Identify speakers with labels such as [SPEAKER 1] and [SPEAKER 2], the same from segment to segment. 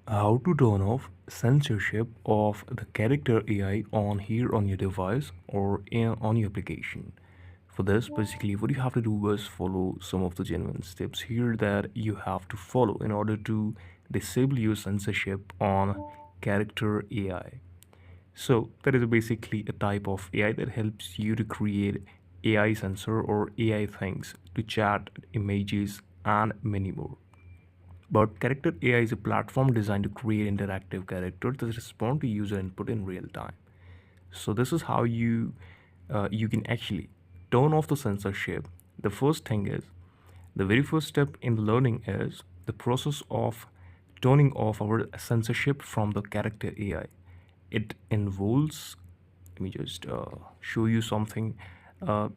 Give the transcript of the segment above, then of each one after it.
[SPEAKER 1] How to turn off censorship of the character AI on here on your device or on your application. For this, basically, what you have to do is follow some of the genuine steps here that you have to follow in order to disable your censorship on character AI. So, that is basically a type of AI that helps you to create AI sensor or AI things to chat, images, and many more. But Character AI is a platform designed to create interactive characters that respond to user input in real time. So this is how you can actually turn off the censorship. The first thing is the very first step in learning is the process of turning off our censorship from the character AI. It involves, let me just show you something. Uh,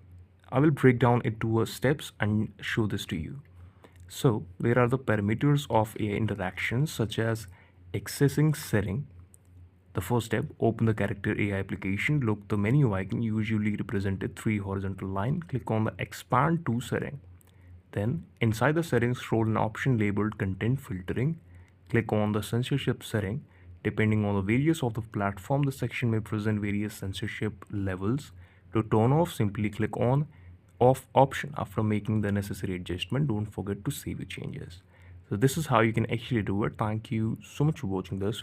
[SPEAKER 1] I will break down it to steps and show this to you. So there are the parameters of AI interactions such as accessing setting. The first step, open the character AI application, look the menu icon usually represented three horizontal line, click on the expand to setting. Then inside the settings scroll an option labeled content filtering, click on the censorship setting. Depending on the various of the platform, the section may present various censorship levels. To turn off, simply click on off option. After making the necessary adjustment, don't forget to save your changes. So this is how you can actually do it. Thank you so much for watching this.